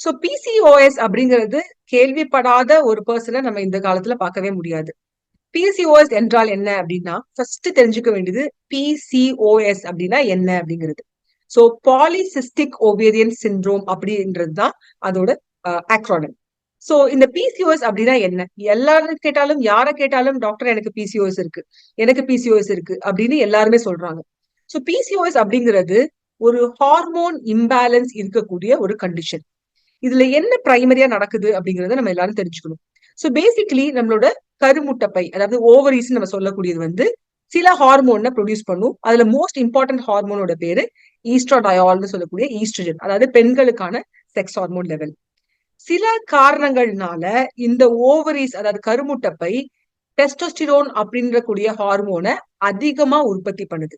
So PCOS அப்படிங்கிறது கேள்விப்படாத ஒரு பர்சனை நம்ம இந்த காலத்துல பார்க்கவே முடியாது. பிசிஓஎஸ் என்றால் என்ன அப்படின்னா, ஃபர்ஸ்ட் தெரிஞ்சுக்க வேண்டியது பிசிஓஎஸ் அப்படின்னா என்ன அப்படிங்கிறது. சோ பாலிசிஸ்டிக் ஓவேரியன் சிண்ட்ரோம் அப்படின்றது தான் அதோட ஆக்ரோனிம். சோ இந்த பிசிஓஎஸ் அப்படின்னா என்ன? எல்லாரும் கேட்டாலும், யாரை கேட்டாலும் டாக்டர் எனக்கு பிசிஓஎஸ் இருக்கு, எனக்கு பிசிஓஎஸ் இருக்கு அப்படின்னு எல்லாருமே சொல்றாங்க. சோ பிசிஓஎஸ் அப்படிங்கிறது ஒரு ஹார்மோன் இம்பேலன்ஸ் இருக்கக்கூடிய ஒரு கண்டிஷன். இதுல என்ன பிரைமரியா நடக்குது அப்படிங்கறத நம்ம எல்லாரும் தெரிஞ்சுக்கணும். சோ பேசிக்கலி நம்மளோட கருமுட்டப்பை, அதாவது ஓவரிஸ் நம்ம சொல்லக்கூடியது வந்து சில ஹார்மோனை ப்ரொடியூஸ் பண்ணும். அதுல மோஸ்ட் இம்பார்ட்டன்ட் ஹார்மோனோட பேரு ஈஸ்ட்ரோடயால்னு சொல்லக்கூடிய ஈஸ்ட்ரஜன், அதாவது பெண்களுக்கான செக்ஸ் ஹார்மோன் லெவல். சில காரணங்கள்னால இந்த ஓவரிஸ், அதாவது கருமுட்டப்பை, டெஸ்டோஸ்டிரோன் அப்படின்ற கூடிய ஹார்மோனை அதிகமா உற்பத்தி பண்ணுது.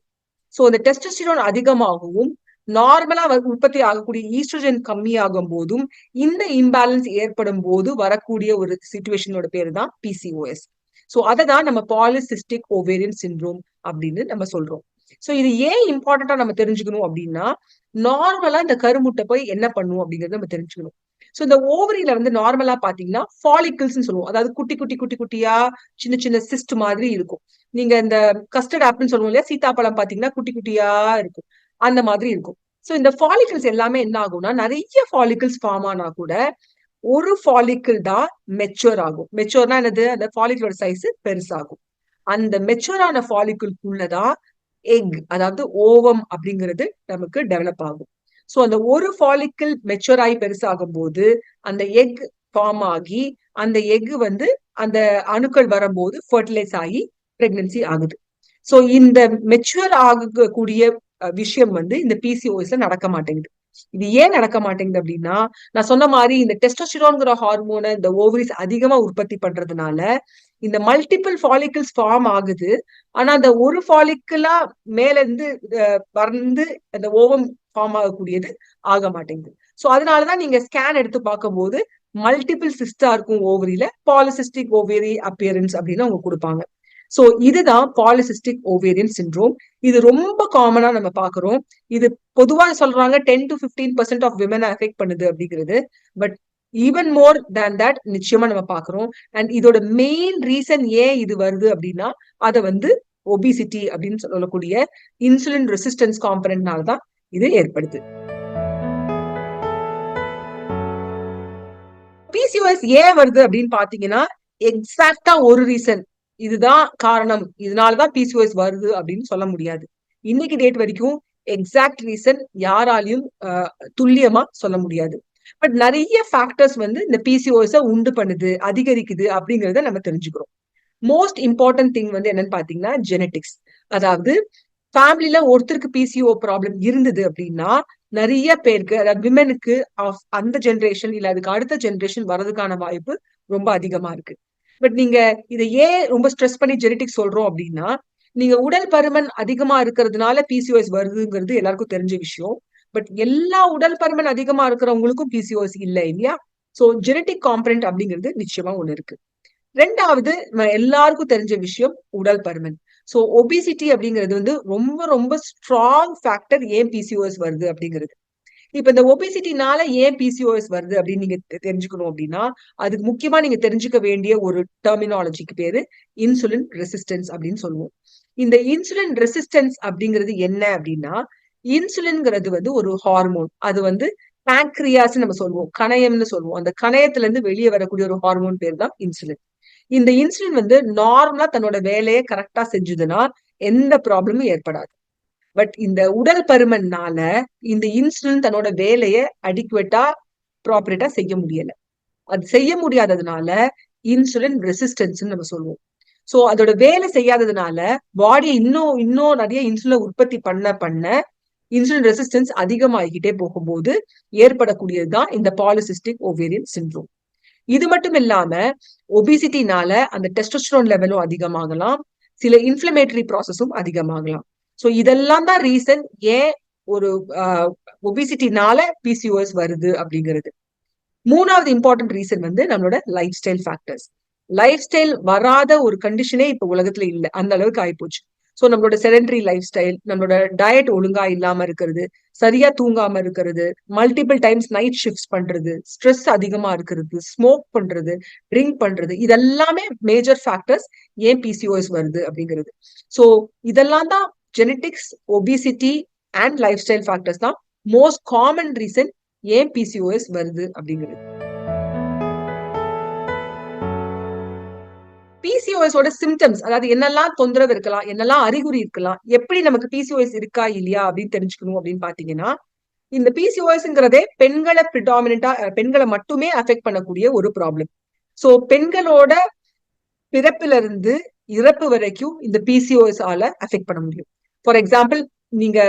சோ இந்த டெஸ்டோஸ்டிரோன் அதிகமாகவும் நார்மலா உற்பத்தி ஆகக்கூடிய ஈஸ்ட்ரோஜன் கம்மியாகும் போதும் இந்த இம்பேலன்ஸ் ஏற்படும் போது வரக்கூடிய ஒரு சிச்சுவேஷனோட பேரு தான் பிசிஓஎஸ். சோ அதை தான் நம்ம பாலிசிஸ்டிக் ஓவேரியன் சிண்ட்ரோம் அப்படின்னு நம்ம சொல்றோம். சோ இது ஏன் இம்பார்ட்டன்டா நம்ம தெரிஞ்சுக்கணும் அப்படின்னா, நார்மலா இந்த கருமுட்டை போய் என்ன பண்ணும் அப்படிங்கறத நம்ம தெரிஞ்சுக்கணும். சோ இந்த ஓவரியில வந்து நார்மலா பாத்தீங்கன்னா ஃபாலிக்கிள்ஸ் சொல்லுவோம், அதாவது குட்டி குட்டி குட்டி குட்டியா சின்ன சின்ன சிஸ்ட் மாதிரி இருக்கும். நீங்க இந்த கஸ்டர்ட் ஆப்பிள்னு சொல்லுவோம் இல்லையா, சீதாப்பழம் பாத்தீங்கன்னா குட்டி குட்டியா இருக்கும், அந்த மாதிரி இருக்கும். சோ இந்த ஃபாலிக்கிள்ஸ் எல்லாமே என்ன ஆகும்னா, நிறைய ஃபாலிக்கிள்ஸ் ஃபார்ம் ஆனா கூட ஒரு ஃபாலிக்கிள் தான் மெச்சூர் ஆகும். மெச்சூர்னா என்னது? அந்த ஃபாலிக்கிளோட சைஸ் பெருசாகும். அந்த மெச்சூரான ஃபாலிக்கிள்குள்ளதான் எக், அதாவது ஓவம் அப்படிங்கிறது நமக்கு டெவலப் ஆகும். சோ அந்த ஒரு ஃபாலிக்கிள் மெச்சூர் ஆகி பெருசாகும் போது அந்த எக் ஃபார்ம் ஆகி, அந்த எக் வந்து அந்த அணுக்கள் வரும்போது ஃபர்டிலைஸ் ஆகி பிரெக்னன்சி ஆகுது. சோ இந்த மெச்சூர் ஆகக்கூடிய விஷயம் வந்து இந்த பிசிஓஎஸ்ல நடக்க மாட்டேங்குது. இது ஏன் நடக்க மாட்டேங்குது அப்படின்னா, நான் சொன்ன மாதிரி இந்த டெஸ்டோஸ்டிரோன்ங்கிற ஹார்மோனை இந்த ஓவரிஸ் அதிகமா உற்பத்தி பண்றதுனால இந்த மல்டிபிள் ஃபாலிக்கிள்ஸ் ஃபார்ம் ஆகுது. ஆனா அந்த ஒரு ஃபாலிக்கிளா மேல இருந்து வந்து அந்த ஓவம் ஃபார்ம் ஆகக்கூடியது ஆக மாட்டேங்குது. சோ அதனாலதான் நீங்க ஸ்கேன் எடுத்து பார்க்கும்போது மல்டிபிள் சிஸ்டா இருக்கும் ஓவரியில, பாலிசிஸ்டிக் ஓவேரி அப்பியரன்ஸ் அப்படின்னு அவங்க கொடுப்பாங்க. சோ இதுதான் பாலிசிஸ்டிக் ஓவேரியன் சிண்ட்ரோம். இது ரொம்ப காமனா நம்ம பாக்குறோம். இது பொதுவா சொல்றாங்க 10-15% ஆஃப் விமன் அஃபெக்ட் பண்ணுது அப்படிங்கிறது. But even more than that நிச்சயமா நம்ம பாக்குறோம். அண்ட் இதோட மெயின் ரீசன் ஏன் இது வருது அப்படின்னா, அதை வந்து ஒபிசிட்டி அப்படின்னு சொல்லக்கூடிய இன்சுலின் ரெசிஸ்டன்ஸ் காம்பனன்ட்னால தான் இது ஏற்படுது. பிசிஓஎஸ் ஏன் வருது அப்படின்னு பாத்தீங்கன்னா, எக்ஸாக்டா ஒரு ரீசன் இதுதான் காரணம், இதனாலதான் பிசிஓஎஸ் வருது அப்படின்னு சொல்ல முடியாது. இன்னைக்கு டேட் வரைக்கும் எக்ஸாக்ட் ரீசன் யாராலையும் துல்லியமா சொல்ல முடியாது. பட் நிறைய ஃபேக்டர்ஸ் வந்து இந்த பிசிஓஎஸ் உண்டு பண்ணுது, அதிகரிக்குது அப்படிங்கறத நம்ம தெரிஞ்சுக்கிறோம். மோஸ்ட் இம்பார்ட்டன்ட் திங் வந்து என்னன்னு பாத்தீங்கன்னா ஜெனட்டிக்ஸ். அதாவது ஃபேமிலில ஒருத்தருக்கு பிசிஓ ப்ராப்ளம் இருந்தது அப்படின்னா நிறைய பேருக்கு, அதாவது விமனுக்கு அந்த ஜென்ரேஷன் இல்ல அதுக்கு அடுத்த ஜென்ரேஷன் வர்றதுக்கான வாய்ப்பு ரொம்ப அதிகமா இருக்கு. பட் நீங்க இதை ஏன் ரொம்ப ஸ்ட்ரெஸ் பண்ணி ஜெனட்டிக்ஸ் சொல்றோம் அப்படின்னா, நீங்க உடல் பருமன் அதிகமா இருக்கிறதுனால பிசிஓஎஸ் வருதுங்கிறது எல்லாருக்கும் தெரிஞ்ச விஷயம். பட் எல்லா உடல் பருமன் அதிகமா இருக்கிறவங்களுக்கும் பிசிஓஎஸ் இல்லை இல்லையா? சோ ஜெனட்டிக் காம்பனன்ட் அப்படிங்கிறது நிச்சயமா ஒண்ணு இருக்கு. ரெண்டாவது எல்லாருக்கும் தெரிஞ்ச விஷயம் உடல் பருமன். சோ ஒபிசிட்டி அப்படிங்கிறது வந்து ரொம்ப ரொம்ப ஸ்ட்ராங் ஃபேக்டர் ஏன் பிசிஓஎஸ் வருது அப்படிங்கிறது. இப்ப இந்த ஒபிசிட்டினால ஏன் பிசிஓஎஸ் வருது அப்படின்னு நீங்க தெரிஞ்சுக்கணும் அப்படின்னா, அதுக்கு முக்கியமா நீங்க தெரிஞ்சுக்க வேண்டிய ஒரு டெர்மினாலஜிக்கு பேரு இன்சுலின் ரெசிஸ்டன்ஸ் அப்படின்னு சொல்லுவோம். இந்த இன்சுலின் ரெசிஸ்டன்ஸ் அப்படிங்கிறது என்ன அப்படின்னா, இன்சுலின்ங்கிறது வந்து ஒரு ஹார்மோன். அது வந்து பாங்க்ரியாஸ் நம்ம சொல்லுவோம், கணையம்னு சொல்லுவோம். அந்த கணையத்துல இருந்து வெளியே வரக்கூடிய ஒரு ஹார்மோன் பேர் தான் இன்சுலின். இந்த இன்சுலின் வந்து நார்மலா தன்னோட வேலையை கரெக்டா செஞ்சதுன்னா எந்த ப்ராப்ளமும் ஏற்படாது. பட் இந்த உடல் பருமன்னால இந்த இன்சுலின் தன்னோட வேலையை அடிக்குவேட்டா ப்ராப்பரேட்டா செய்ய முடியல. அது செய்ய முடியாததுனால இன்சுலின் ரெசிஸ்டன்ஸ் நம்ம சொல்லுவோம். சோ அதோட வேலை செய்யாததுனால பாடி இன்னும் இன்னும் நிறைய இன்சுலின் உற்பத்தி பண்ண இன்சுலின் ரெசிஸ்டன்ஸ் அதிகமாகிக்கிட்டே போகும்போது ஏற்படக்கூடியதுதான் இந்த பாலிசிஸ்டிக் ஓவேரியன் சிண்ட்ரோம். இது மட்டும் இல்லாம ஒபிசிட்டினால அந்த டெஸ்டோஸ்டெரான் லெவலும் அதிகமாகலாம், சில இன்ஃப்ளமேட்டரி ப்ராசஸும் அதிகமாகலாம். சோ இதெல்லாம் தான் ரீசன் ஏன் ஒரு ஒபிசிட்டினால பிசிஓஎஸ் வருது அப்படிங்கிறது. மூணாவது இம்பார்ட்டன்ட் ரீசன் வந்து நம்மளோட life style factors. Life style வராத ஒரு கண்டிஷனே இப்ப உலகத்துல இல்லை, அந்த அளவுக்கு ஆயிப்போச்சு. ஸோ நம்மளோட செடென்டரி லைஃப் ஸ்டைல், நம்மளோட டயட் ஒழுங்கா இல்லாம இருக்கிறது, சரியா தூங்காம இருக்கிறது, மல்டிபிள் டைம்ஸ் நைட் ஷிஃப்ட்ஸ் பண்றது, ஸ்ட்ரெஸ் அதிகமா இருக்கிறது, ஸ்மோக் பண்றது, ட்ரிங்க் பண்றது, இதெல்லாமே மேஜர் ஃபேக்டர்ஸ் ஏன் பிசிஓஎஸ் வருது அப்படிங்கிறது. ஸோ இதெல்லாம் தான் genetics, obesity and life style factors தான் மோஸ்ட் காமன் ரீசன் ஏன் பிசிஓஎஸ் வருது அப்படிங்கிறது. பிசிஓஎஸோட சிம்டம்ஸ், அதாவது என்னெல்லாம் தொந்தரவு இருக்கலாம், என்னெல்லாம் அறிகுறி இருக்கலாம், எப்படி நமக்கு பிசிஓஎஸ் இருக்கா இல்லையா அப்படின்னு தெரிஞ்சுக்கணும் அப்படின்னு பாத்தீங்கன்னா, இந்த பிசிஓஎஸ்ங்கிறதே பெண்களை ப்ரிடாமினா பெண்களை மட்டுமே அஃபெக்ட் பண்ணக்கூடிய ஒரு ப்ராப்ளம். சோ பெண்களோட பிறப்பில இருந்து இறப்பு வரைக்கும் இந்த பிசிஓஎஸ் ஆல அஃபெக்ட் பண்ண முடியும். ஃபார் எக்ஸாம்பிள், நீங்க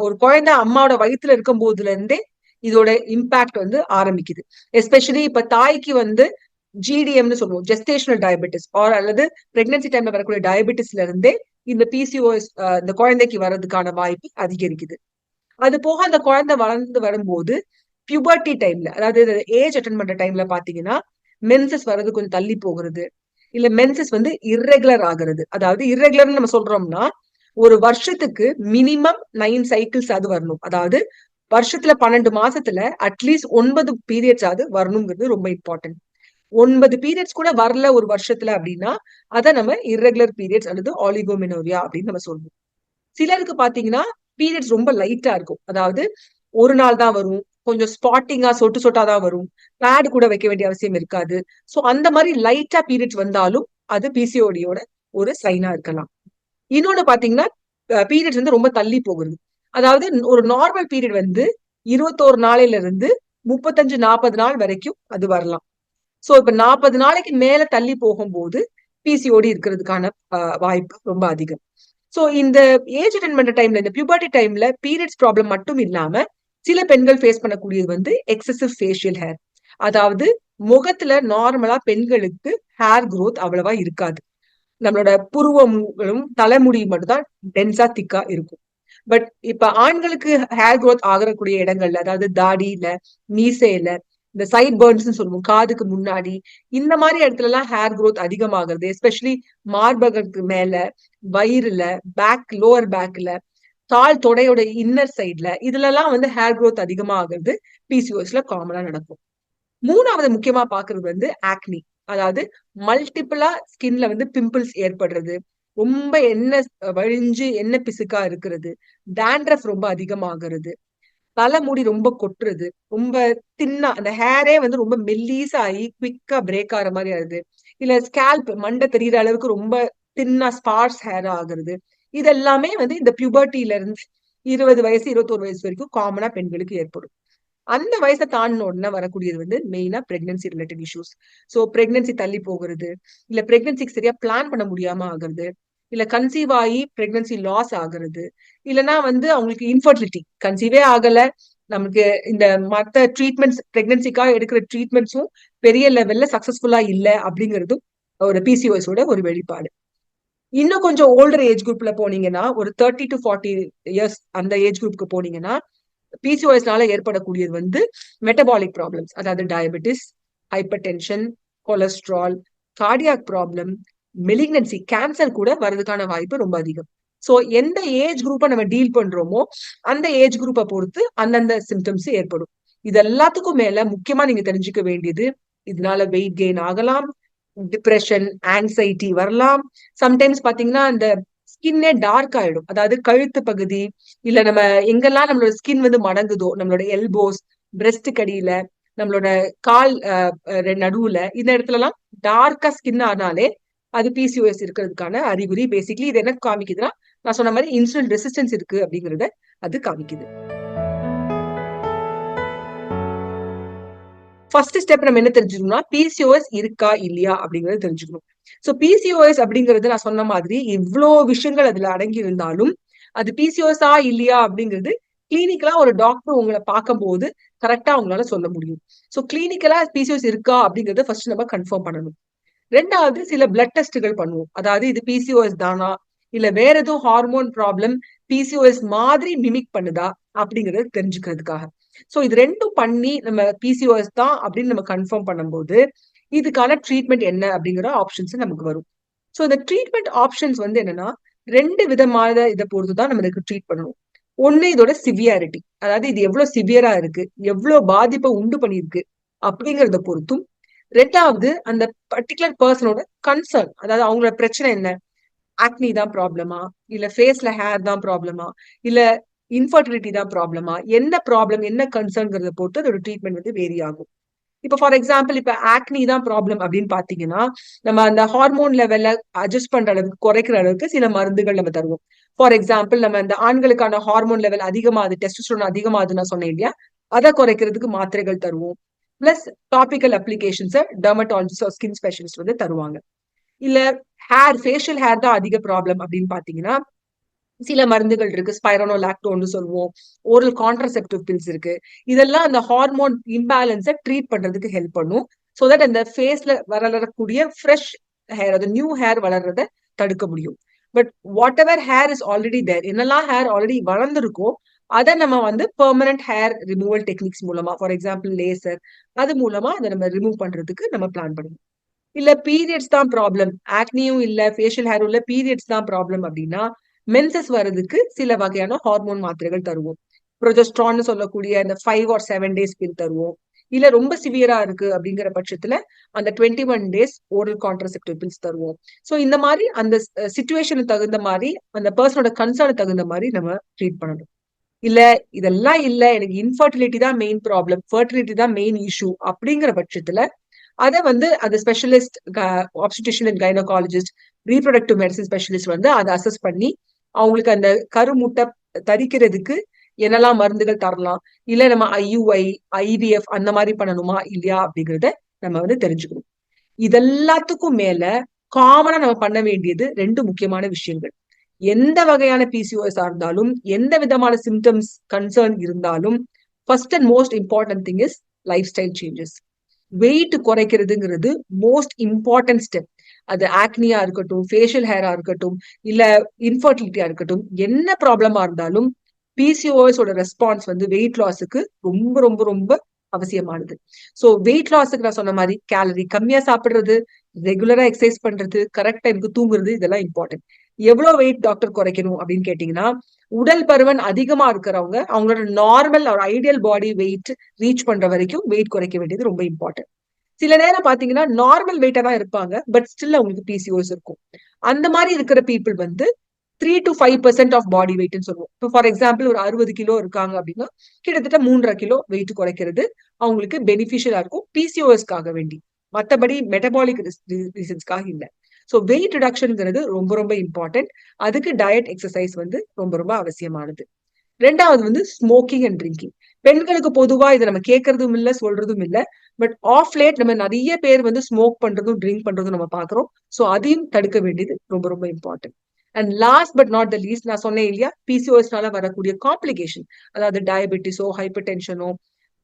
ஒரு குழந்தை அம்மாவோட வயிற்றுல இருக்கும் போதுல இருந்தே இதோட இம்பாக்ட் வந்து ஆரம்பிக்குது. எஸ்பெஷலி இப்ப தாய்க்கு வந்து ஜிடிஎம்னு சொல்லுவோம், ஜெஸ்டேஷனல் டயபெட்டிஸ், ஆர் அல்லது பிரெக்னன்சி டைம்ல வரக்கூடிய டயபெட்டிஸ்ல இருந்தே இந்த பிசிஓஎஸ் இந்த குழந்தைக்கு வர்றதுக்கான வாய்ப்பு அதிகரிக்குது. அது போக அந்த குழந்தை வளர்ந்து வரும்போது பியூபர்ட்டி டைம்ல, அதாவது ஏஜ் அட்டன் பண்ற டைம்ல பாத்தீங்கன்னா மென்சஸ் வர்றது கொஞ்சம் தள்ளி போகிறது, இல்ல மென்சஸ் வந்து இர்ரெகுலர் ஆகுறது. அதாவது இர்ரெகுலர்னு நம்ம சொல்றோம்னா ஒரு வருஷத்துக்கு மினிமம் 9 சைக்கிள்ஸ் அது வரணும். அதாவது வருஷத்துல 12 மாசத்துல அட்லீஸ்ட் 9 பீரியட்ஸ் ஆகுது வரணுங்கிறது ரொம்ப இம்பார்ட்டன்ட். 9 பீரியட்ஸ் கூட வரல ஒரு வருஷத்துல அப்படின்னா அதை நம்ம இர்ரெகுலர் பீரியட்ஸ் அல்லது ஆலிகோமெனோரியா அப்படின்னு நம்ம சொல்லுவோம். சிலருக்கு பாத்தீங்கன்னா பீரியட்ஸ் ரொம்ப லைட்டா இருக்கும், அதாவது ஒரு நாள் தான் வரும், கொஞ்சம் ஸ்பாட்டிங்கா சொட்டு சொட்டா தான் வரும், பேட் கூட வைக்க வேண்டிய அவசியம் இருக்காது. சோ அந்த மாதிரி லைட்டா பீரியட்ஸ் வந்தாலும் அது பிசிஓடியோட ஒரு சைனா இருக்கலாம். இன்னொன்னு பாத்தீங்கன்னா பீரியட்ஸ் வந்து ரொம்ப தள்ளி போகுது. அதாவது ஒரு நார்மல் பீரியட் வந்து 21 நாளையில இருந்து 35-40 நாள் வரைக்கும் அது வரலாம். சோ இப்ப 40 நாளைக்கு மேல தள்ளி போகும்போது பிசிஓடி இருக்கிறதுக்கான வாய்ப்பு ரொம்ப அதிகம். சோ இந்த ஏஜ் அட்டன் பண்ற டைம்ல, இந்த பியூபர்ட்டி டைம்ல பீரியட்ஸ் ப்ராப்ளம் மட்டும் இல்லாம சில பெண்கள் ஃபேஸ் பண்ணக்கூடியது வந்து எக்ஸசிவ் ஃபேஷியல் ஹேர். அதாவது முகத்துல நார்மலா பெண்களுக்கு ஹேர் growth அவ்வளவா இருக்காது. நம்மளோட புருவங்களும் தலைமுடி மட்டும் தான் டென்ஸா திக்கா இருக்கும். பட் இப்ப ஆண்களுக்கு ஹேர் growth ஆகக்கூடிய இடங்கள்ல, அதாவது தாடியில, மீசையில, இந்த சைட் பர்ன்ஸ் சொல்லுவோம், காதுக்கு முன்னாடி, இந்த மாதிரி இடத்துல எல்லாம் ஹேர் growth அதிகமாகிறது. எஸ்பெஷலி மார்பகத்துக்கு மேல, வயிறுல, பேக், லோவர் பேக்ல, கால் தொடையோட இன்னர் சைட்ல, இதுல எல்லாம் வந்து ஹேர் growth அதிகமா ஆகுறது பிசிஓஎஸ்ல காமனா நடக்கும். மூணாவது முக்கியமா பாக்குறது வந்து ஆக்னி. அதாவது மல்டிபிளா ஸ்கின்ல வந்து பிம்பிள்ஸ் ஏற்படுறது, ரொம்ப எண்ணெய் வழிஞ்சு எண்ணெய் பிசுக்கா இருக்கிறது, டேண்ட்ரஃப் ரொம்ப அதிகமாகிறது, தலைமுடி ரொம்ப கொட்டுறது, ரொம்ப தின்னா அந்த ஹேரே வந்து ரொம்ப மெல்லீஸா ஆகி குவிக்கா பிரேக் ஆகிற மாதிரி ஆகுது, இல்ல ஸ்கேல்ப் மண்டை தெரியற அளவுக்கு ரொம்ப தின்னா ஸ்பார்ஸ் ஹேர் ஆகுறது. இது எல்லாமே வந்து இந்த பியூபர்ட்டில இருந்து 20 வயசு 21 வயசு வரைக்கும் காமனா பெண்களுக்கு ஏற்படும். அந்த வயசை தாண்டின உடனே வரக்கூடியது வந்து மெயினா pregnancy related issues. So pregnancy தள்ளி போகிறது, இல்ல பிரெக்னன்சிக்கு சரியா பிளான் பண்ண முடியாம ஆகுறது, இல்ல கன்சீவ் ஆகி பிரெக்னன்சி லாஸ் ஆகுறது, இல்லைன்னா வந்து அவங்களுக்கு இன்ஃபர்டிலிட்டி, கன்சீவே ஆகல, நமக்கு இந்த மத்த ட்ரீட்மெண்ட்ஸ், பிரெக்னன்சிக்காக எடுக்கிற ட்ரீட்மெண்ட்ஸும் பெரிய லெவல்ல சக்சஸ்ஃபுல்லா இல்ல அப்படிங்கிறதும் ஒரு பிசிஓஎஸோட ஒரு வெளிப்பாடு. இன்னும் கொஞ்சம் ஓல்டர் ஏஜ் குரூப்ல போனீங்கன்னா, ஒரு 30 to 40 இயர்ஸ் அந்த ஏஜ் குரூப்க்கு போனீங்கன்னா பிசிஓஎஸ்னால ஏற்படக்கூடியது வந்து மெட்டபாலிக் ப்ராப்ளம்ஸ், அதாவது diabetes, hyper tension, cholesterol, cardiac problem, malignancy, cancer கூட வர்றதுக்கான வாய்ப்பு ரொம்ப அதிகம். சோ எந்த ஏஜ் குரூப்பை நம்ம டீல் பண்றோமோ அந்த ஏஜ் குரூப்பை பொறுத்து அந்தந்த சிம்டம்ஸ் ஏற்படும். இது எல்லாத்துக்கும் மேல முக்கியமா நீங்க தெரிஞ்சுக்க வேண்டியது, இதனால வெயிட் கெயின் ஆகலாம், டிப்ரெஷன், ஆங்ஸைட்டி வரலாம். சம்டைம்ஸ் பாத்தீங்கன்னா அந்த ஸ்கின்னே டார்க் ஆயிடும், அதாவது கழுத்து பகுதி, இல்ல நம்ம எங்கெல்லாம் நம்மளோட ஸ்கின் வந்து மடங்குதோ, நம்மளோட எல்போஸ், பிரெஸ்ட் கடியில, நம்மளோட கால் நடுவுல, இந்த இடத்துல எல்லாம் டார்க்கா ஸ்கின் ஆனாலே அது பிசிஓஎஸ் இருக்கிறதுக்கான அறிகுறி. பேசிக்கலி இது என்ன காமிக்குதுன்னா, நான் சொன்ன மாதிரி இன்சுலின் ரெசிஸ்டன்ஸ் இருக்கு அப்படிங்கறத அது காமிக்குது. ஃபர்ஸ்ட் ஸ்டெப் நம்ம என்ன தெரிஞ்சுக்கணும்னா, பிசிஓஎஸ் இருக்கா இல்லையா அப்படிங்கறத தெரிஞ்சுக்கணும். சோ பிசிஓஎஸ் அப்படிங்கிறது நான் சொன்ன மாதிரி இவ்வளோ விஷயங்கள் அதுல அடங்கி இருந்தாலும் அது பிசிஓஎஸா இல்லையா அப்படிங்கிறது கிளினிக்கலா ஒரு டாக்டர் உங்களை பார்க்கும் போது கரெக்டா அவங்களால சொல்ல முடியும். சோ கிளினிக்கலா பிசிஓஎஸ் இருக்கா அப்படிங்கறத ஃபர்ஸ்ட் நம்ம கன்ஃபார்ம் பண்ணணும். ரெண்டாவது சில பிளட் டெஸ்ட்கள் பண்ணுவோம், அதாவது இது பிசிஓஎஸ் தானா இல்ல வேற எதுவும் ஹார்மோன் ப்ராப்ளம் பிசிஓஎஸ் மாதிரி மிமிக் பண்ணுதா அப்படிங்கறத தெரிஞ்சுக்கிறதுக்காக. சோ இது ரெண்டும் பண்ணி நம்ம பிசிஓஎஸ் தான் அப்படின்னு நம்ம கன்ஃபார்ம் பண்ணும்போது இதுக்கான ட்ரீட்மெண்ட் என்ன அப்படிங்கிற ஆப்ஷன்ஸ் நமக்கு வரும். சோ இந்த ட்ரீட்மெண்ட் ஆப்ஷன்ஸ் வந்து என்னன்னா, 2 விதமான இதை பொறுத்துதான் நம்ம இதுக்கு ட்ரீட் பண்ணணும். ஒண்ணு இதோட சிவியாரிட்டி, அதாவது இது எவ்வளவு சிவியரா இருக்கு, எவ்வளவு பாதிப்பை உண்டு பண்ணிருக்கு அப்படிங்கறத பொறுத்தும். 2வது அந்த பர்டிகுலர் பர்சனோட கன்சர்ன், அதாவது அவங்களோட பிரச்சனை என்ன, ஆக்னி தான் ப்ராப்ளமா, இல்ல ஃபேஸ்ல ஹேர் தான் ப்ராப்ளமா, இல்ல இன்ஃபர்டிலிட்டி தான் ப்ராப்ளமா, என்ன ப்ராப்ளம் என்ன கன்சர்ன்ங்கிறத பொறுத்து அதோட ட்ரீட்மெண்ட் வந்து வேரி ஆகும். இப்ப ஃபார் எக்ஸாம்பிள் இப்ப ஆக்னி தான் ப்ராப்ளம் அப்படின்னு பாத்தீங்கன்னா, நம்ம அந்த ஹார்மோன் லெவல்ல அட்ஜஸ்ட் பண்ற அளவுக்கு குறைக்கிற அளவுக்கு சில மருந்துகள் நம்ம தருவோம். ஃபார் எக்ஸாம்பிள் நம்ம இந்த ஆண்களுக்கான ஹார்மோன் லெவல் அதிகமாகுது, டெஸ்டோஸ்டெரோன் அதிகமாகுது நான் சொன்னேன் இல்லையா, அதை குறைக்கிறதுக்கு மாத்திரைகள் தருவோம். Plus topical applications dermatologist skin specialist வந்து தருவாங்க. இல்ல ஃபேஷியல் ஹேர் தான் அதிக ப்ராப்ளம் அப்படின்னு பாத்தீங்கன்னா, சில மருந்துகள் இருக்கு, ஸ்பைரோனோலாக்டோன்னு சொல்லுவோம், ஓரல் கான்ட்ரசெப்டிவ் பில்ஸ் இருக்கு. இதெல்லாம் அந்த ஹார்மோன் இம்பேலன்ஸை ட்ரீட் பண்றதுக்கு ஹெல்ப் பண்ணும். சோ தட் அந்த ஃபேஸ்ல வளரக்கூடிய ஃப்ரெஷ் ஹேர், அது நியூ ஹேர் வளர்றத தடுக்க முடியும். But whatever hair is already there, என்னெல்லாம் ஹேர் ஆல்ரெடி வளர்ந்துருக்கோ அதை நம்ம வந்து பெர்மனன்ட் ஹேர் ரிமூவல் டெக்னிக்ஸ் மூலமா, ஃபார் எக்ஸாம்பிள் லேசர், அது மூலமா அதை நம்ம ரிமூவ் பண்றதுக்கு நம்ம பிளான் பண்ணுவோம். இல்ல பீரியட்ஸ் தான் ப்ராப்ளம், ஆக்னியும் இல்ல ஃபேஷியல் ஹேரும் இல்ல, பீரியட்ஸ் தான் ப்ராப்ளம் அப்படின்னா மென்சஸ் வர்றதுக்கு சில வகையான ஹார்மோன் மாத்திரைகள் தருவோம். ப்ரொஜெஸ்ட்ரான் சொல்லக்கூடிய அந்த 5 or 7 days பில் தருவோம். இல்ல ரொம்ப சிவியரா இருக்கு அப்படிங்கிற பட்சத்துல அந்த 21 days ஓரல் கான்ட்ரசெப்டிவ் பில்ஸ் தருவோம். சோ இந்த மாதிரி அந்த சிச்சுவேஷனுக்கு தகுந்த மாதிரி, அந்த பர்சனோட கன்சர்னுக்கு தகுந்த மாதிரி நம்ம ட்ரீட் பண்ணணும். இல்ல இதெல்லாம் இல்ல, எனக்கு இன்ஃபர்டிலிட்டி தான் மெயின் ப்ராப்ளம், ஃபர்டிலிட்டி தான் மெயின் இஷ்யூ அப்படிங்கிற பட்சத்துல அதை வந்து அந்த specialist obstetrician and gynaecologist, reproductive medicine specialist வந்து அதை அசஸ் பண்ணி அவங்களுக்கு அந்த கருமுட்டை தரிக்கிறதுக்கு என்னெல்லாம் மருந்துகள் தரலாம், இல்ல நம்ம IUI, IVF அந்த மாதிரி பண்ணணுமா இல்லையா அப்படிங்கறத நம்ம வந்து தெரிஞ்சுக்கணும். இதெல்லாத்துக்கும் மேல காமனா நம்ம பண்ண வேண்டியது 2 முக்கியமான விஷயங்கள். எந்த வகையான PCOS இருந்தாலும், எந்த விதமான சிம்டம்ஸ் கன்சர்ன் இருந்தாலும், first and most important thing is lifestyle changes. Weight குறைக்கிறதுங்கிறது மோஸ்ட் இம்பார்ட்டன்ட் ஸ்டெப். அது ஆக்னியா இருக்கட்டும், ஃபேஷியல் ஹேரா இருக்கட்டும், இல்ல இன்ஃபர்டிலிட்டியா இருக்கட்டும், என்ன ப்ராப்ளமா இருந்தாலும் பிசிஓஎஸோட ரெஸ்பான்ஸ் வந்து வெயிட் லாஸுக்கு ரொம்ப ரொம்ப ரொம்ப அவசியமானது. சோ வெயிட் லாஸுக்கு நான் சொன்ன மாதிரி கேலரி கம்மியா சாப்பிடுறது, ரெகுலரா எக்ஸசைஸ் பண்றது, கரெக்ட் டைமுக்கு தூங்குறது, இதெல்லாம் இம்பார்ட்டன்ட். எவ்வளவு வெயிட் டாக்டர் குறைக்கணும் அப்படின்னு கேட்டீங்கன்னா, உடல் பருமன் அதிகமா இருக்கிறவங்க அவங்களோட நார்மல் ஒரு ஐடியல் பாடி வெயிட் ரீச் பண்ற வரைக்கும் வெயிட் குறைக்க வேண்டியது ரொம்ப இம்பார்ட்டன்ட். சில நேரம் பாத்தீங்கன்னா நார்மல் வெயிட்டா தான் இருப்பாங்க, பட் ஸ்டில் அவங்களுக்கு பிசிஓஎஸ் இருக்கும். அந்த மாதிரி இருக்கிற பீப்புள் வந்து 3 to 5% ஆஃப் பாடி வெயிட்னு சொல்லுவோம். இப்போ ஃபார் எக்ஸாம்பிள் ஒரு 60 கிலோ இருக்காங்க அப்படின்னா கிட்டத்தட்ட 3.5 கிலோ வெயிட் குறைக்கிறது அவங்களுக்கு பெனிஃபிஷியலா இருக்கும், பிசிஓஎஸ்க்காக வேண்டி, மற்றபடி மெட்டபாலிக் ரீசன்ஸ்க்காக இல்ல. ஸோ வெயிட் ரிடக்ஷன்ங்கிறது ரொம்ப ரொம்ப இம்பார்ட்டன்ட். அதுக்கு டயட் எக்ஸசைஸ் வந்து ரொம்ப ரொம்ப அவசியமானது. 2வது வந்து ஸ்மோக்கிங் அண்ட் ட்ரிங்கிங். பெண்களுக்கு பொதுவா இதை நம்ம கேட்கறதும் இல்ல, சொல்றதும் இல்ல. பட் ஆஃப் லேட் நம்ம நிறைய பேர் வந்து ஸ்மோக் பண்றதும் ட்ரிங்க் பண்றதும் நம்ம பாக்குறோம். ஸோ அதையும் தடுக்க வேண்டியது ரொம்ப ரொம்ப important. And last but not the least, நான் சொன்னேன் இல்லையா, பிசிஓஎஸ்னால வரக்கூடிய காம்ப்ளிகேஷன், அதாவது டயபெட்டிஸோ, ஹைப்பர் டென்ஷனோ,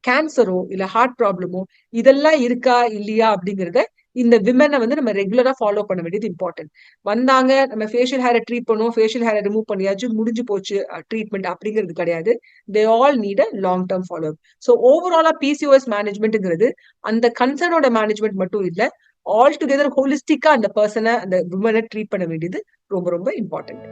கேன்சரோ, இல்ல ஹார்ட் ப்ராப்ளமோ, இதெல்லாம் இருக்கா இல்லையா அப்படிங்கறத இந்த விமனை வந்து நம்ம ரெகுலரா ஃபாலோ பண்ண வேண்டியது இம்பார்ட்டன்ட். வந்தாங்க நம்ம ஃபேஷியல் ஹேரை ட்ரீட் பண்ணுவோம், ஃபேஷியல் ஹேரை ரிமூவ் பண்ணியாச்சு, முடிஞ்சு போச்சு ட்ரீட்மெண்ட் அப்படிங்கிறது கிடையாது. They all need a long term follow up. So ஓவராலா பிசிஓஎஸ் மேனேஜ்மெண்ட்ங்கிறது அந்த கன்சர்னோட மேனேஜ்மெண்ட் மட்டும் இல்ல, ஆல் டுகெதர் ஹோலிஸ்டிக்கா அந்த பர்சனை, அந்த விமனை ட்ரீட் பண்ண வேண்டியது ரொம்ப ரொம்ப இம்பார்ட்டன்ட்.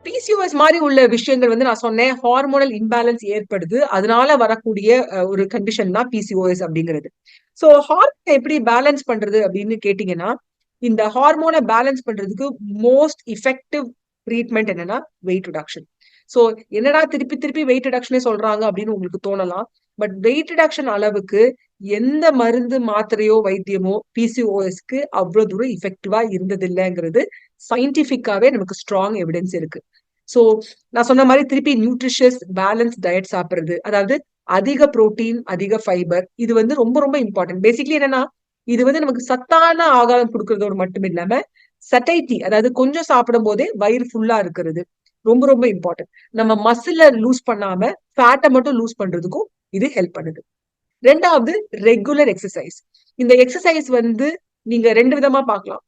பிசிஓஎஸ் மாதிரி உள்ள விஷயங்கள் வந்து நான் சொன்னேன், ஹார்மோனல் இம்பேலன்ஸ் ஏற்படுது, அதனால வரக்கூடிய ஒரு கண்டிஷன் தான் பிசிஓஎஸ் அப்படிங்கிறது. சோ ஹார்மோன் எப்படி பேலன்ஸ் பண்றது அப்படின்னு கேட்டீங்கன்னா, இந்த ஹார்மோனை பேலன்ஸ் பண்றதுக்கு மோஸ்ட் இஃபெக்டிவ் ட்ரீட்மெண்ட் என்னன்னா வெயிட் ரிடக்ஷன். சோ என்னடா திருப்பி திருப்பி வெயிட் ரிடக்ஷனே சொல்றாங்க அப்படின்னு உங்களுக்கு தோணலாம். பட் வெயிட் ரிடக்ஷன் அளவுக்கு எந்த மருந்து, மாத்திரையோ, வைத்தியமோ பிசிஓஎஸ்க்கு அவ்வளவு தூரம் இஃபெக்டிவா இருந்தது இல்லைங்கிறது சயின்டிபிக்காவே நமக்கு ஸ்ட்ராங் எவிடன்ஸ் இருக்கு. சோ நான் சொன்ன மாதிரி திருப்பி நியூட்ரிஷியஸ் பேலன்ஸ் டயட் சாப்பிடுறது, அதாவது அதிக புரோட்டீன், அதிக ஃபைபர், இது வந்து ரொம்ப ரொம்ப இம்பார்ட்டன்ட். பேசிக்கலி என்னன்னா, இது வந்து நமக்கு சத்தான ஆகாரம் கொடுக்கறதோடு மட்டும் இல்லாம சட்டைட்டி, அதாவது கொஞ்சம் சாப்பிடும் போதே வயிறு ஃபுல்லா இருக்கிறது ரொம்ப ரொம்ப இம்பார்ட்டன்ட். நம்ம மசில லூஸ் பண்ணாம ஃபேட்டை மட்டும் லூஸ் பண்றதுக்கும் இது ஹெல்ப் பண்ணுது. 2வது ரெகுலர் எக்ஸசைஸ். இந்த எக்ஸசைஸ் வந்து நீங்க 2 விதமா பார்க்கலாம்.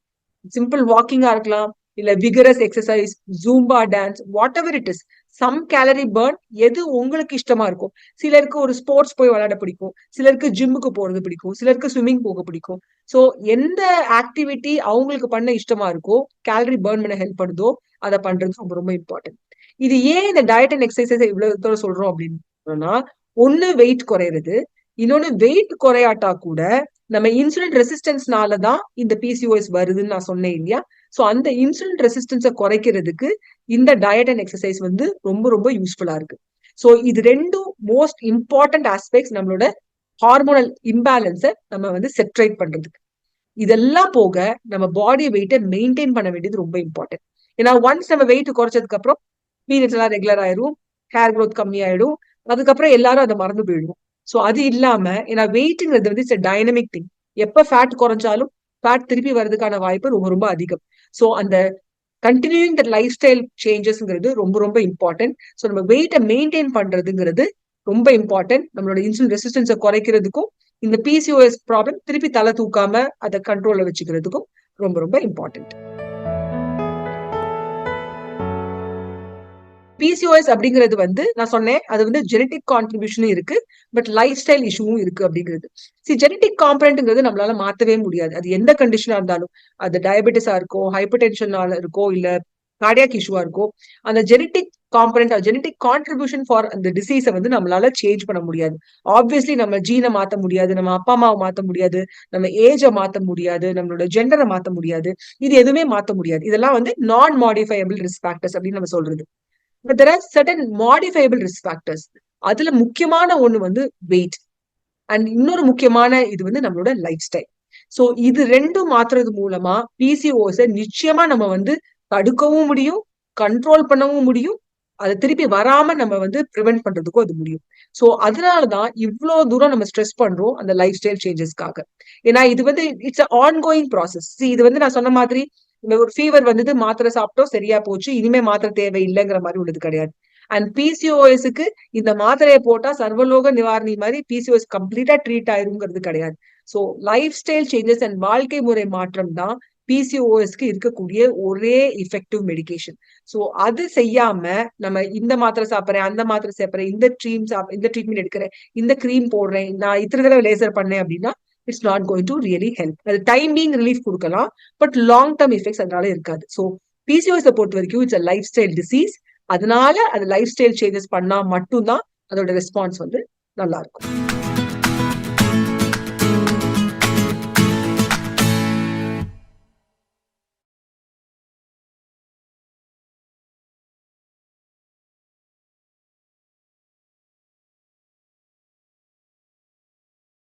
சிம்பிள் வாக்கிங்கா இருக்கலாம், இல்ல vigorous exercise, Zumba dance, whatever it is. Some calorie burn எது உங்களுக்கு இஷ்டமா இருக்கும். சிலருக்கு ஒரு ஸ்போர்ட்ஸ் போய் விளையாட பிடிக்கும், சிலருக்கு ஜிம்முக்கு போறது பிடிக்கும், சிலருக்கு ஸ்விம்மிங் போக பிடிக்கும். ஸோ எந்த ஆக்டிவிட்டி அவங்களுக்கு பண்ண இஷ்டமா இருக்கோ, கேலரி பர்ன் பண்ண ஹெல்ப் பண்ணுதோ அதை பண்றது ரொம்ப ரொம்ப இம்பார்ட்டன்ட். இது ஏன் இந்த டயட் அண்ட் எக்ஸசைஸ் இவ்வளவு சொல்றோம் அப்படின்னு சொன்னா, ஒண்ணு வெயிட் குறையிறது, இன்னொன்னு வெயிட் குறையாட்டா கூட நம்ம இன்சுலின் ரெசிஸ்டன்ஸ்னால தான் இந்த பிசிஓஎஸ் வருதுன்னு நான் சொன்னேன் இல்லையா. சோ அந்த இன்சுலின் ரெசிஸ்டன்ஸை குறைக்கிறதுக்கு இந்த டயட் அண்ட் எக்ஸசைஸ் வந்து ரொம்ப ரொம்ப யூஸ்ஃபுல்லா இருக்கு. சோ இது ரெண்டும் மோஸ்ட் இம்பார்ட்டன்ட் ஆஸ்பெக்ட்ஸ் நம்மளோட ஹார்மோனல் இம்பேலன்ஸை நம்ம வந்து செட்ரேட் பண்றதுக்கு. இதெல்லாம் போக நம்ம பாடி வெயிட்டை மெயின்டைன் பண்ண வேண்டியது ரொம்ப இம்பார்ட்டன்ட். ஏன்னா ஒன்ஸ் நம்ம வெயிட் குறைச்சதுக்கு அப்புறம் பீரியட்ஸ் எல்லாம் ரெகுலர் ஆயிடும், ஹேர் க்ரோத் கம்மியாயிடும், அதுக்கப்புறம் எல்லாரும் அதை மறந்து போயிடுவோம். சோ அது இல்லாம ஏன்னா வெயிட்ங்கிறது வந்து இட்ஸ் டைனமிக் திங். எப்ப ஃபேட் குறைஞ்சாலும் ஃபேட் திருப்பி வர்றதுக்கான வாய்ப்பு ரொம்ப ரொம்ப அதிகம். சோ அந்த கண்டினியூங் த லைஃப் ஸ்டைல் சேஞ்சஸ்ங்கிறது ரொம்ப ரொம்ப இம்பார்ட்டன்ட். ஸோ நம்ம வெயிட்டை மெயின்டைன் பண்றதுங்கிறது ரொம்ப இம்பார்ட்டன்ட். நம்மளோட இன்சுலின் ரெசிஸ்டன்ஸை குறைக்கிறதுக்கும் இந்த பிசிஓஎஸ் ப்ராப்ளம் திருப்பி தலை தூக்காம அதை கண்ட்ரோல்ல வச்சுக்கிறதுக்கும் ரொம்ப ரொம்ப இம்பார்ட்டன்ட். பிசிஓஎஸ் அப்படிங்கிறது வந்து நான் சொன்னேன், அது வந்து ஜெனட்டிக் கான்ட்ரிபியூஷனும் இருக்கு, பட் லைஃப் ஸ்டைல் இஷ்யூவும் இருக்கு அப்படிங்கிறது. ஜெனட்டிக் காம்பனன்ட்ங்கிறது நம்மளால மாத்தவே முடியாது. அது எந்த கண்டிஷனா இருந்தாலும், அது டயபெட்டிஸா இருக்கோ, ஹைப்பர் டென்ஷனால இருக்கோ, இல்ல கார்டியாக் இஷ்யூவா இருக்கோ, அந்த genetic component genetic contribution for அந்த டிசீஸை வந்து நம்மளால சேஞ்ச் பண்ண முடியாது. ஆப்வியஸ்லி நம்ம ஜீனை மாத்த முடியாது, நம்ம அப்பா அம்மாவை மாத்த முடியாது, நம்ம ஏஜை மாத்த முடியாது, நம்மளோட ஜெண்டரை மாத்த முடியாது. இது எதுவுமே மாத்த முடியாது. இதெல்லாம் வந்து நான் மாடிஃபையபிள் ரிஸ்க் ஃபேக்டர்ஸ் அப்படின்னு நம்ம சொல்றது. But there are certain modifiable risk factors. அதுல முக்கியமான ஒண்ணு வந்து வெயிட், அண்ட் இன்னொரு முக்கியமான இது வந்து நம்மளோட லைஃப் ஸ்டைல். சோ இது ரெண்டும் மாத்துறது மூலமா பிசிஓஎஸ் நிச்சயமா நம்ம வந்து தடுக்கவும் முடியும், கண்ட்ரோல் பண்ணவும் முடியும், அதை திருப்பி வராம நம்ம வந்து ப்ரிவென்ட் பண்றதுக்கும் அது முடியும். சோ அதனாலதான் இவ்வளவு தூரம் நம்ம ஸ்ட்ரெஸ் பண்றோம் அந்த லைஃப் ஸ்டைல் சேஞ்சஸ்க்காக. ஏன்னா இது வந்து இட்ஸ் அ ஆன்கோயிங் ப்ராசஸ். இது வந்து நான் சொன்ன மாதிரி ஒரு ஃபீவர் வந்தது, மாத்திரை சாப்பிட்டோம், சரியா போச்சு, இனிமே மாத்திரை தேவை இல்லைங்கிற மாதிரி உள்ளது கிடையாது. அண்ட் பிசிஓஎஸ்க்கு இந்த மாத்திரையை போட்டா சர்வலோக நிவாரணி மாதிரி பிசிஓஎஸ் கம்ப்ளீட்டா ட்ரீட் ஆயிருங்கிறது கிடையாது. So life style changes and வாழ்க்கை முறை மாற்றம் தான் பிசிஓஎஸ்க்கு இருக்கக்கூடிய ஒரே எஃபெக்டிவ் மெடிகேஷன். சோ அது செய்யாம நம்ம இந்த மாத்திரை சாப்பிட்றேன், அந்த மாத்திரை சாப்பிட்றேன், இந்த ட்ரீட்மெண்ட் எடுக்கிறேன், இந்த கிரீம் போடுறேன், நான் இத்தனை தடவை லேசர் பண்ணேன் அப்படின்னா it's not going to really help. அது டைம் பீங் ரிலீஃப் கொடுக்கலாம், பட் லாங் டர்ம் எஃபெக்ட்ஸ் அதனால இருக்காது. ஸோ பிசிஓஎஸ் பொறுத்த வரைக்கும் it's a life style disease. அதனால அது லைஃப் ஸ்டைல் சேஞ்சஸ் பண்ணா மட்டும்தான் அதோட ரெஸ்பான்ஸ் வந்து நல்லா இருக்கும்.